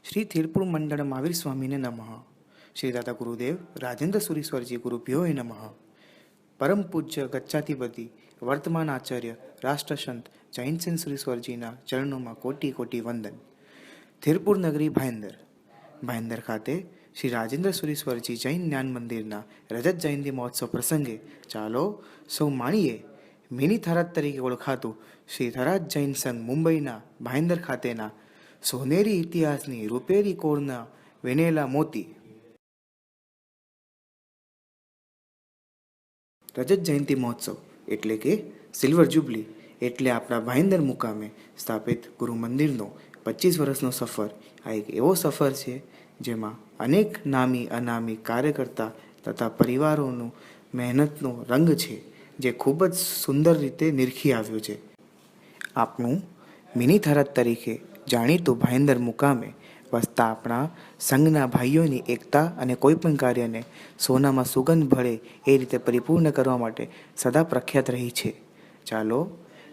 श्री थिरपुर मंडल महावीर स्वामी ने नमः। श्री दादा गुरुदेव राजेंद्र सुरीश्वर जी गुरुभ्यो नमः। परम पूज्य गच्चाधिपति वर्तमान आचार्य राष्ट्र संत जैन सेन सुरीश्वर जी चरणों में कोटि कोटि वंदन। थिरपुर नगरी भाईंदर खाते श्री राजेंद्र सुरीश्वर जी जैन ज्ञान मंदिर रजत जयंती महोत्सव प्रसंगे चालो सौ माणीए मिनी थराद तरीके ओळखातुं श्री थराद जैन संघ मुंबईना भाईंदर खातेना सोनेरी इतिहासनी રૂપેરી કોરના વેનેલા મોતી રજત જયંતિ મહોત્સવ એટલે કે સિલ્વર જુબલી એટલે આપણા ભાઈંદર મુકામે સ્થાપિત ગુરુ મંદિરનો 25 વર્ષનો સફર આ એક એવો સફર છે જેમાં અનેક નામી અનામી કાર્યકર્તા તથા પરિવારોનું મહેનતનો રંગ છે જે ખૂબ જ સુંદર રીતે નિરખી આવ્યો છે. આપનું મિની થરાદ તરીકે જાણીતું ભાઈંદર મુકામે વસતા આપણા સંઘના ભાઈઓની એકતા અને કોઈપણ કાર્યને સોનામાં સુગંધ ભળે એ રીતે પરિપૂર્ણ કરવા માટે સદા પ્રખ્યાત રહી છે. ચાલો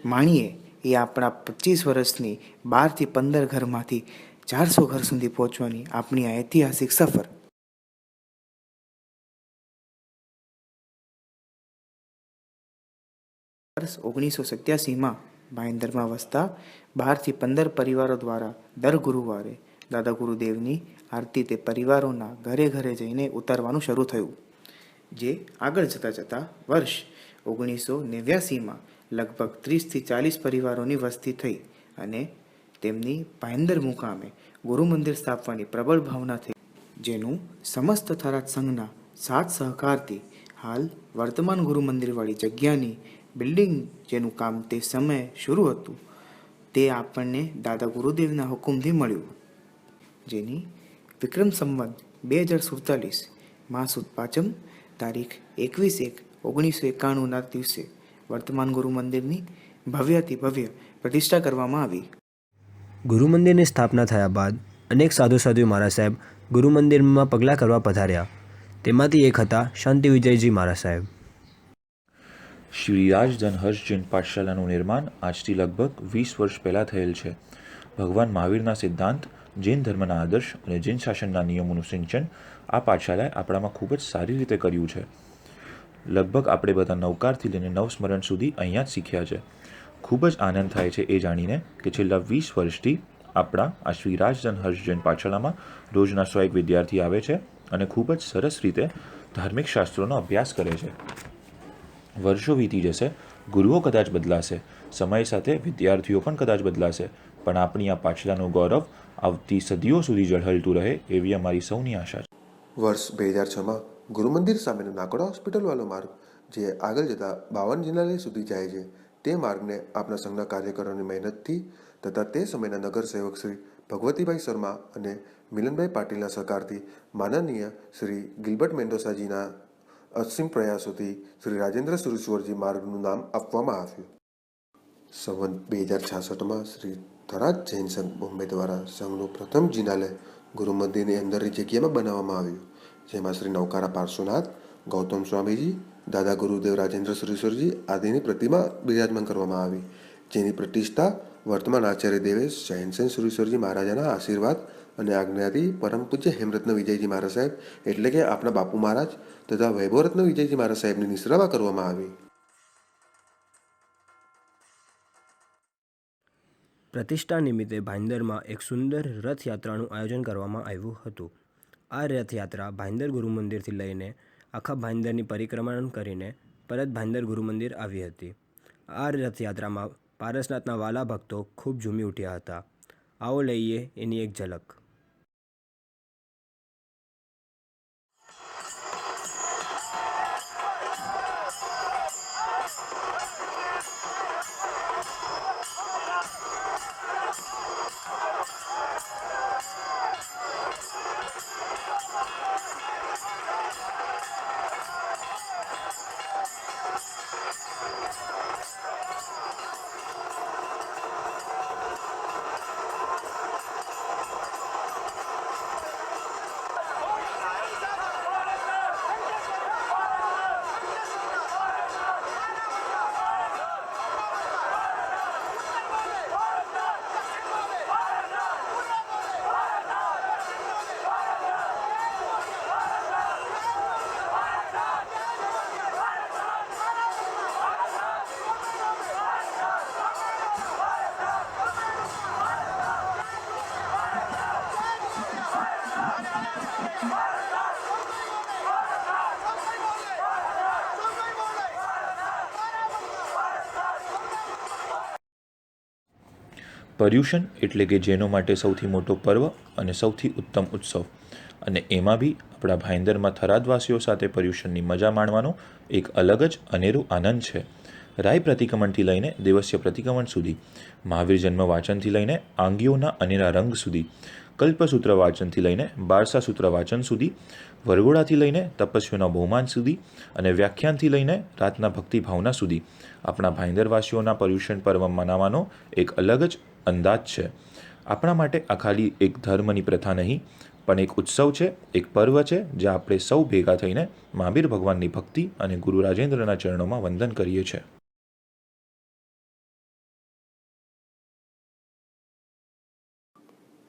માણીએ એ આપણા 25 વર્ષની 12 થી 15 ઘરમાંથી 400 ઘર સુધી પહોંચવાની આપણી આ ઐતિહાસિક સફર. વર્ષ 1987માં ભાઈંદરમાં વસતા 12 થી 15 પરિવારો દ્વારા દર ગુરુવારે દાદા ગુરુદેવની આરતી તે પરિવારોના ઘરે ઘરે જઈને ઉતારવાનું શરૂ થયું, જે આગળ જતાં વર્ષ 1989માં લગભગ 30 થી 40 પરિવારોની વસ્તી થઈ અને તેમની ભાઈંદર મુકામે ગુરુ મંદિર સ્થાપવાની પ્રબળ ભાવના થઈ, જેનું સમસ્ત થરાદ સંઘના સાથ સહકારથી હાલ વર્તમાન ગુરુ મંદિરવાળી જગ્યાની બિલ્ડિંગ જેનું કામ તે સમયે શરૂ હતું તે આપણને દાદા ગુરુદેવના હુકુમથી મળ્યું, જેની વિક્રમ સંવત 2047 માહ સુદ પાંચમ તારીખ 21/1/1991ના દિવસે વર્તમાન ગુરુ મંદિરની ભવ્યથી ભવ્ય પ્રતિષ્ઠા કરવામાં આવી. ગુરુ મંદિરની સ્થાપના થયા બાદ અનેક સાધુ મહારાજ સાહેબ ગુરુ મંદિરમાં પગલાં કરવા પધાર્યા. તેમાંથી એક હતા શાંતિ વિજયજી મહારાજ સાહેબ. શ્રી રાજધન હર્ષ જૈન પાઠશાલાનું નિર્માણ આજથી લગભગ 20 વર્ષ પહેલાં થયેલ છે. ભગવાન મહાવીરના સિદ્ધાંત, જૈન ધર્મના આદર્શ અને જૈન શાસનના નિયમોનું સિંચન આ પાઠશાલાએ આપણામાં ખૂબ જ સારી રીતે કર્યું છે. લગભગ આપણે બધા નવકારથી લઈને નવસ્મરણ સુધી અહીંયા જ શીખ્યા છે. ખૂબ જ આનંદ થાય છે એ જાણીને કે છેલ્લા 20 વર્ષથી આપણા આ શ્રી રાજધન હર્ષ જૈન પાઠશાલામાં રોજના 100 વિદ્યાર્થી આવે છે અને ખૂબ જ સરસ રીતે ધાર્મિક શાસ્ત્રોનો અભ્યાસ કરે છે. વર્ષો વીતી જશે, ગુરુઓ કદાચ બદલાશે, સમય સાથે વિદ્યાર્થીઓ પણ કદાચ બદલાશે, પણ આપણી આ પાછલાનું ગૌરવ આવતી સદીઓ સુધી ઝળહળતું રહે એવી અમારી સૌની આશા છે. વર્ષ 2006માં ગુરુ મંદિર સામેનો નાકોડા હોસ્પિટલવાળો માર્ગ જે આગળ જતા 52 જિલ્લાલય સુધી જાય છે, તે માર્ગને આપણા સંઘના કાર્યકરોની મહેનતથી તથા તે સમયના નગરસેવક શ્રી ભગવતીભાઈ શર્મા અને મિલનભાઈ પાટીલના સહકારથી માનનીય શ્રી ગિલબર્ટ મેન્ડોસાજીના અસીમ પ્રયાસોથી શ્રી રાજેન્દ્ર સુરીશ્વરજી માર્ગનું નામ આપવામાં આવ્યું. સંવત 2066માં શ્રી થરાદ જૈન સંઘ મુંબઈ દ્વારા સંઘનું પ્રથમ જિનાલય ગુરુ મંદિરની અંદરની જગ્યામાં બનાવવામાં આવ્યું, જેમાં શ્રી નવકારા પાર્શ્વનાથ, ગૌતમ સ્વામીજી, દાદા ગુરુદેવ રાજેન્દ્ર સુરીશ્વરજી આદિની પ્રતિમા બિરાજમાન કરવામાં આવી, જેની પ્રતિષ્ઠા વર્તમાન આચાર્ય દેવેશ જૈન સેન સુરીશ્વરજી મહારાજાના આશીર્વાદ અને આજ્ઞાથી પરમ પૂજ્ય હેમરત્ન વિજયજી મહારાજ સાહેબ એટલે કે આપણા બાપુ મહારાજ તથા વૈભવરત્ન વિજયજી મહારાજ સાહેબની નિશ્રામાં કરવામાં આવી. પ્રતિષ્ઠા નિમિત્તે ભાઈંદરમાં એક સુંદર રથયાત્રાનું આયોજન કરવામાં આવ્યું હતું. આ રથયાત્રા ભાઈંદર ગુરુ મંદિરથી લઈને આખા ભાઈંદરની પરિક્રમણ કરીને પરત ભાઈંદર ગુરુ મંદિર આવી હતી. આ રથયાત્રામાં પારસનાથના વાલા ભક્તો ખૂબ ઝૂમી ઉઠ્યા હતા. આવો લઈએ એની એક ઝલક. પર્યુષણ એટલે કે જેનો માટે સૌથી મોટો પર્વ અને સૌથી ઉત્તમ ઉત્સવ, અને એમાં બી આપણા ભાઈંદરમાં થરાદવાસીઓ સાથે પર્યુષણની મજા માણવાનો એક અલગ જ અનેરો આનંદ છે. રાય પ્રતિક્રમણથી લઈને દેવસ્ય પ્રતિક્રમણ સુધી, મહાવીર જન્મ વાચનથી લઈને આંગીઓના અનેરા રંગ સુધી, કલ્પસૂત્ર વાચનથી લઈને બારસા સૂત્ર વાચન સુધી, વરઘોડાથી લઈને તપસ્વીઓના બહુમાન સુધી અને વ્યાખ્યાનથી લઈને રાતના ભક્તિભાવના સુધી આપણા ભાઈંદરવાસીઓના પર્યુષણ પર્વ મનાવવાનો એક અલગ જ અંદાજ છે. આપણા માટે આ ખાલી એક ધર્મની પ્રથા નહીં, પણ એક ઉત્સવ છે, એક પર્વ છે, જે આપણે સૌ ભેગા થઈને મહાવીર ભગવાનની ભક્તિ અને ગુરુ રાજેન્દ્રના ચરણોમાં વંદન કરીએ છીએ.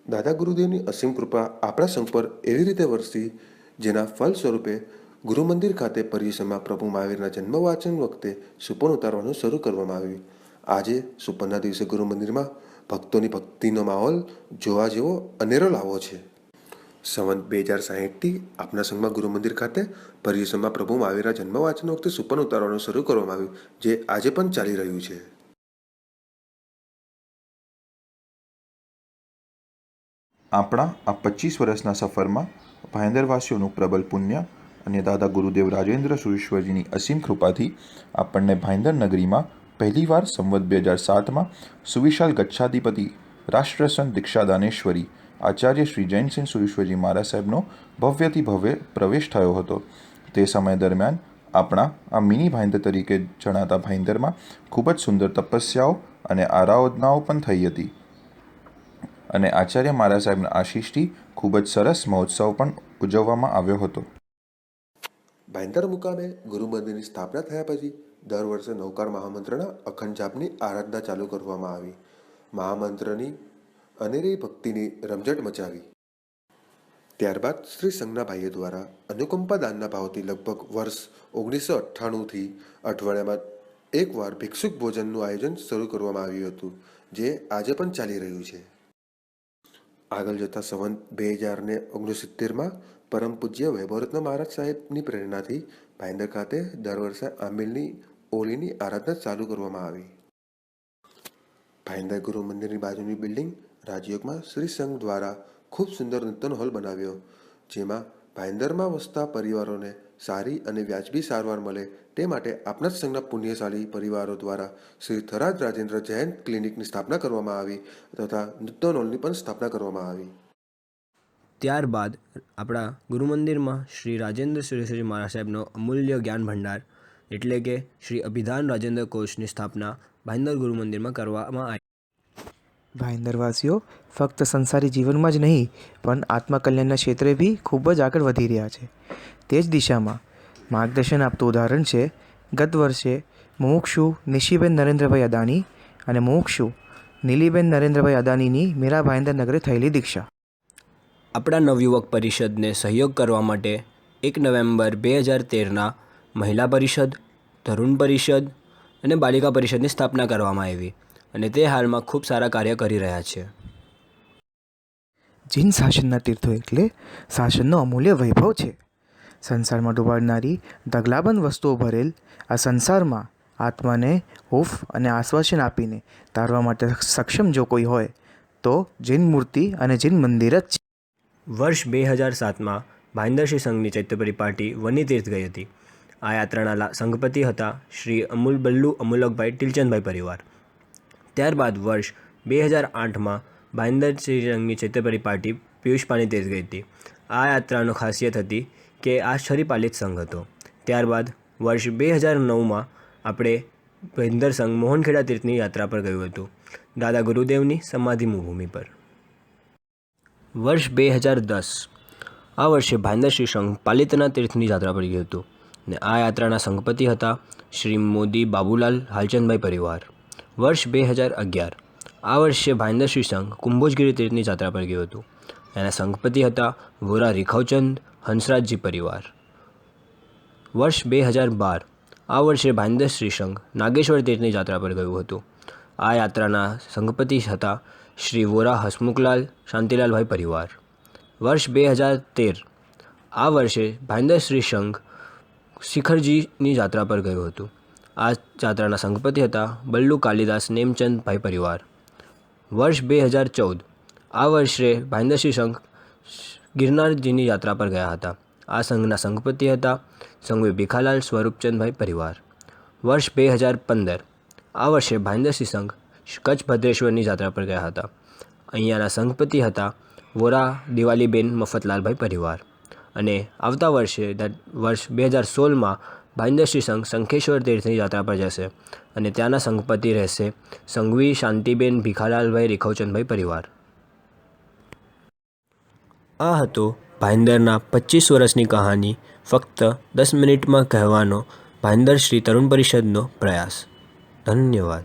દાદા ગુરુદેવની અસીમ કૃપા આપણા સંઘ પર એવી રીતે વરસી, જેના ફલ સ્વરૂપે ગુરુ મંદિર ખાતે પર્યુષણમાં પ્રભુ મહાવીરના જન્મ વાચન વખતે સુપન ઉતારવાનું શરૂ કરવામાં આવ્યું. આજે સુપનના દિવસે ગુરુ મંદિરમાં ભક્તોની ભક્તિનો માહોલ જોવા જેવો અનેરો લાવો છે. સંવત 2060થી આપના સંઘમાં ગુરુ મંદિર ખાતે પર્યુષણમાં પ્રભુ મહાવીરના જન્મ વાચન વખતે સુપન ઉતારવાનું શરૂ કરવામાં આવ્યું, જે આજે પણ ચાલી રહ્યું છે. આપણા આ 25 વર્ષના સફરમાં ભાઈંદરવાસીઓનું પ્રબલ પુણ્ય અને દાદા ગુરુદેવ રાજેન્દ્ર સુરેશ્વરજીની અસીમ કૃપાથી આપણને ભાઈંદર નગરીમાં પહેલીવાર સંવત 2007માં સુવિશાલ ગચ્છાધિપતિ રાષ્ટ્રસંત દીક્ષાદાનેશ્વરી આચાર્ય શ્રી જૈનસિંહ સુરેશ્વરજી મહારાજ સાહેબનો ભવ્યથી ભવ્ય પ્રવેશ થયો હતો. તે સમય દરમિયાન આપણા આ મિની ભાઈંદર તરીકે જણાતા ભાઈંદરમાં ખૂબ જ સુંદર તપસ્યાઓ અને આરાધનાઓ પણ થઈ હતી, અને આચાર્ય મહારાજ સાહેબના આશીષથી ખૂબ જ સરસ મહોત્સવ પણ ઉજવવામાં આવ્યો હતો. ભાઈંદર મુકામે ગુરુ મંદિરની સ્થાપના થયા પછી દર વર્ષે નવકાર મહામંત્રના અખંડ જાપની આરાધના ચાલુ કરવામાં આવી. મહામંત્રની અનેરી ભક્તિની રમઝટ મચાવી. ત્યારબાદ શ્રી સંઘના ભાઈઓ દ્વારા અનુકંપા દાનના ભાવથી લગભગ વર્ષ 1998થી અઠવાડિયામાં એકવાર ભિક્ષુક ભોજનનું આયોજન શરૂ કરવામાં આવ્યું હતું, જે આજે પણ ચાલી રહ્યું છે. આગળ જતા સંવત 2069માં પરમ પૂજ્ય વૈભવરત્ન મહારાજ સાહેબની પ્રેરણાથી ભાઈંદર ખાતે દર વર્ષે આંબીલની ઓલીની આરાધના ચાલુ કરવામાં આવી. ભાઈંદર ગુરુ મંદિરની બાજુની બિલ્ડિંગ રાજયોગમાં શ્રી સંઘ દ્વારા ખૂબ સુંદર નૂતન હોલ બનાવ્યો, જેમાં ભાઈંદરમાં વસતા પરિવારોને સારી અને વ્યાજબી સારવાર મળે તે માટે આપના જ સંઘના પુણ્યશાળી પરિવારો દ્વારા શ્રી થરાદ રાજેન્દ્ર જૈન ક્લિનિકની સ્થાપના કરવામાં આવી તથા નૂતન હોલની પણ સ્થાપના કરવામાં આવી. ત્યારબાદ આપણા ગુરુ મંદિરમાં શ્રી રાજેન્દ્ર સુરેશ્વરજી મહારાજ સાહેબનો અમૂલ્ય જ્ઞાન ભંડાર એટલે કે શ્રી અભિધાન રાજેન્દ્ર કોષની સ્થાપના ભાઈંદર ગુરુ મંદિરમાં કરવામાં આવી. ભાઈંદરવાસીઓ ફક્ત સંસારી જીવનમાં જ નહીં પણ આત્મકલ્યાણના ક્ષેત્રે બી ખૂબ જ આગળ વધી રહ્યા છે. તે જ દિશામાં માર્ગદર્શન આપતું ઉદાહરણ છે ગત વર્ષે મુમુક્ષુ નિશિબેન નરેન્દ્રભાઈ અદાણી અને મુમુક્ષુ નીલીબેન નરેન્દ્રભાઈ અદાણીની મીરા ભાઈંદર નગરે થયેલી દીક્ષા. આપણા નવયુવક પરિષદને સહયોગ કરવા માટે 1 નવેમ્બર 2013ના મહિલા પરિષદ, તરુણ પરિષદ અને બાલિકા પરિષદની સ્થાપના કરવામાં આવી, અને તે હાલમાં ખૂબ સારા કાર્ય કરી રહ્યા છે. જીન શાસનના તીર્થો એટલે શાસનનો અમૂલ્ય વૈભવ છે. સંસારમાં ડૂબાડનારી ઢગલાબંધ વસ્તુઓ ભરેલ આ સંસારમાં આત્માને હૂંફ અને આશ્વાસન આપીને તારવા માટે સક્ષમ જો કોઈ હોય તો જૈન મૂર્તિ અને જૈન મંદિર જ છે. વર્ષ 2007માં ભાઈંદર શ્રી સંઘની ચૈત્ય પરિપાટી વની તીર્થ ગઈ હતી. આ યાત્રાના સંઘપતિ હતા શ્રી અમુલ બલ્લુ અમુલકભાઈ ટીલચંદભાઈ પરિવાર. ત્યારબાદ વર્ષ 2008માં ભાઈંદર શ્રી સંઘની ચૈત્ય પરિપાટી પિયુષ પાણી તીર્થ ગઈ હતી. આ યાત્રાનો ખાસિયત હતી કે આ શરીપાલિત સંઘ હતો. ત્યારબાદ વર્ષ 2009માં આપણે ભાઈંદર સંઘ મોહનખેડા તીર્થની યાત્રા પર ગયું હતું, દાદા ગુરુદેવની સમાધિ ભૂમિ પર. વર્ષ 2010 આ વર્ષે ભાઈંદર શ્રી સંઘ પાલિતના તીર્થની યાત્રા પર ગયું હતું, અને આ યાત્રાના સંઘપતિ હતા શ્રી મોદી બાબુલાલ હાલચંદભાઈ પરિવાર. વર્ષ 2011 આ વર્ષે ભાઈંદર શ્રી સંઘ કુંભોજગીરી તીર્થની યાત્રા પર ગયું હતું. એના સંઘપતિ હતા વોરા રીખવચંદ હંસરાજજી પરિવાર. વર્ષ 2012 આ વર્ષે ભાઈંદર શ્રી સંઘ નાગેશ્વર તીર્થની યાત્રા પર ગયું હતું. આ યાત્રાના સંઘપતિ હતા શ્રી વોરા હસમુખલાલ શાંતિલાલભાઈ પરિવાર. વર્ષ 2013 આ વર્ષે ભાઈંદર શ્રી સંઘ શિખરજીની યાત્રા પર ગયું હતું. આ યાત્રાના સંઘપતિ હતા બલ્લુ કાલિદાસ નેમચંદભાઈ પરિવાર. વર્ષ 2014 આ વર્ષે ભાઈન્દરસિંહ સંઘ ગિરનારજીની યાત્રા પર ગયા હતા. આ સંઘના સંઘપતિ હતા સંઘવી ભીખાલાલ સ્વરૂપચંદભાઈ પરિવાર. વર્ષ 2015 આ વર્ષે ભાઈન્દરસિંહ સંઘ કચ્છ ભદ્રેશ્વરની યાત્રા પર ગયા હતા. અહીંયાના સંઘપતિ હતા વોરા દિવાલીબેન મફતલાલભાઈ પરિવાર. અને આવતા વર્ષે વર્ષ 2016માં ભાઈન્દરસિંહ સંઘ શંખેશ્વર તીર્થની યાત્રા પર જશે અને ત્યાંના સંઘપતિ રહેશે સંઘવી શાંતિબેન ભીખાલાલભાઈ રેખવચંદભાઈ પરિવાર. આ હતો ભાઈન્દરના 25 વર્ષની કહાની ફક્ત 10 મિનિટમાં કહેવાનો ભાઈન્દર શ્રી તરુણ પરિષદનો પ્રયાસ. ધન્યવાદ.